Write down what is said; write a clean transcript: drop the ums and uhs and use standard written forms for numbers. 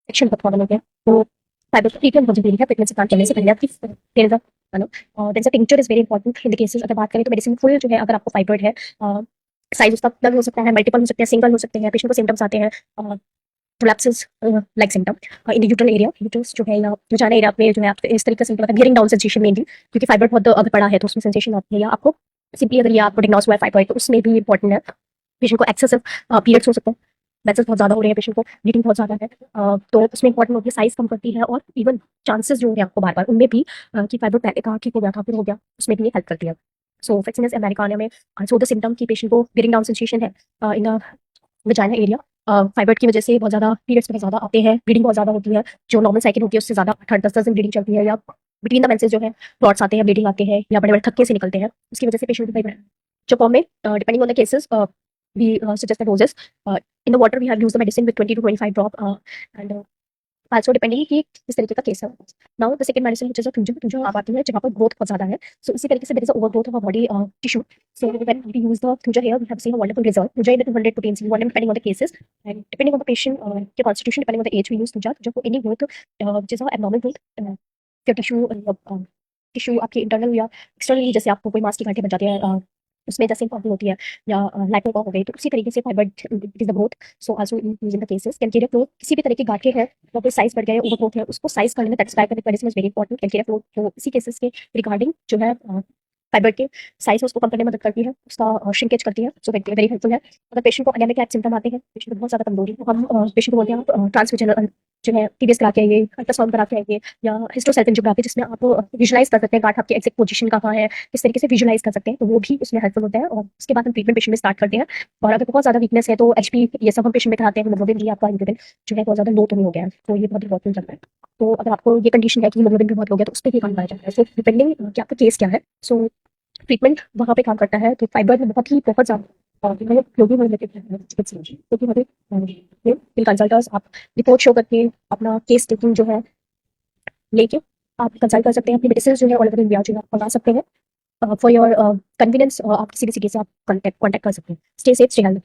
Action का problem हो गया, तो फाइबर ट्रीटमेंट बहुत जरूरी है ट्रीटमेंट से काम करने से पहले आपकी there is a there is a tincture is very important in the cases. अगर बात करें तो मेडिसिन फुल जो है अगर आपको फाइब्रॉइड है, साइज उसका अलग हो सकता है, मल्टीपल हो सकते हैं, सिंगल हो सकते हैं, पेशेंट को सिम्टम्स आते हैं prolapsus like symptom in the uterine area, uterus जो है या वजाना एरिया में जो है आपको इस तरीके से सिम्टम आता है, बियरिंग डाउन सेंसेशन मेनली, क्योंकि फाइबर बहुत अगर बड़ा है तो उसमें सेंसेशन आती है, या आपको सिंपली अगर ये आपको डिग्नोस हुआ है फाइब्रॉइड तो उसमें भी इंपॉर्टेंट है। पेशेंट को एक्सेसिव पीरियड्स हो सकते हैं, मेंसेस बहुत ज़्यादा हो रहे हैं, पेशेंट को ब्लीडिंग बहुत ज़्यादा है, तो उसमें इंपॉर्टेंट होती है साइज कम करती है, और इवन चांसेस जो है आपको बार बार उनमें भी कि फाइब्रोइड पहले कहा ठीक हो गया था फिर हो गया, उसमें भी ये हेल्प करती है। सो फ्लेक्सिनस अमेरिकाना में सो द सिम्टम की पेशेंट को बियरिंग डाउन सेंसेशन है in the vagina area, fibroid की वजह से बहुत ज़्यादा पीरियड्स बहुत ज़्यादा आते हैं, ब्लीडिंग बहुत ज़्यादा होती है, जो नॉर्मल साइकिल होती है उससे ज़्यादा 8-10 दिन ब्लीडिंग चलती है, या बिटवीन द मेंसेस जो है क्लॉट्स आते हैं, ब्लीडिंग आते हैं, या बड़े बड़े थक्के से निकलते हैं, उसकी वजह से पेशेंट को जो फॉर्म में depending on the cases we suggest the doses. In the water, we have used the medicine with 20 to 25 drop, and also depending कि किस तरीके का केस है। Now the second medicine which is a thuja आप आती है जहाँ पर ग्रोथ बहुत ज़्यादा है, so इसी तरीके से there is a overgrowth of our body tissue. So when we use the thuja here, we have seen a wonderful result. Thuja in the 200 proteins, depending on the cases and depending on the patient के constitution, depending on the age we use thuja for any growth which is a abnormal growth your tissue tissue आपके internal या externally, जैसे आपको कोई मांस की गांठें बन जाती है उसमें जैसे प्रॉब्लम होती है, या लाइपोमा हो गई, तो उसी तरीके से fibre it is the growth. So also using the cases calcarea fluor, किसी भी तरह की गांठें हैं या कोई साइज बढ़ गया है, ओवर ग्रोथ है, उसको साइज करने में सेटिस्फाई करने medicine is very important. Calcarea fluor तो इसी केसेस के रिगार्डिंग जो है फाइबर के साइज है उसको कम करने में मदद करती है, उसका श्रिंकेज करती है, सो वेरी हेल्पफुल है। अगर पेशेंट को एनीमिक लाइक सिम्टम आते हैं, पेशेंट को बहुत ज़्यादा कमजोरी, तो हम पेशेंट को बोलते हैं आप ट्रांसफ्यूजन जो है टीबीएस करा के आइए, अल्ट्रासाउंड करा के आइए, या हिस्टोसेल्फिंजियोग्राफी जिसमें आप विजुलाइज कर सकते हैं गांठ आपकी एग्जैक्ट पोजीशन कहाँ है, किस तरीके से विजुलाइज कर सकते हैं, तो वो भी उसमें हेल्पफुल होता है। और उसके बाद हम ट्रीटमेंट पेशेंट में स्टार्ट करते हैं। और अगर बहुत ज़्यादा वीकनेस है तो एचपी ये सब हम पेशेंट में कराते हैं, हीमोग्लोबिन भी आपका हीमोग्लोबिन जो है बहुत ज़्यादा लो तो नहीं हो गया है, तो ये बहुत इंपॉर्टेंट रहता है। तो अगर आपको ये कंडीशन है कि हीमोग्लोबिन भी बहुत लो गया तो उस पर भी काम कराया जाता है, सो डिपेंडिंग कि आपका केस क्या है, सो ट्रीटमेंट वहाँ पे काम करता है। तो फाइबर में बहुत ज़्यादा उपयोगी होने लगे हैं चिकित्सा, क्योंकि हमें कंसल्टर्स आप रिपोर्ट शो करके अपना केस टेकिंग जो है लेके आप कंसल्ट कर सकते हैं, अपनी मेडिसिन जो है ऑल ओवर इंडिया जो है आप मंगा सकते हैं। फॉर योर कन्वीनियंस आप किसी भी सिटी से आप कॉन्टैक्ट कर सकते हैं। Stay safe, stay healthy.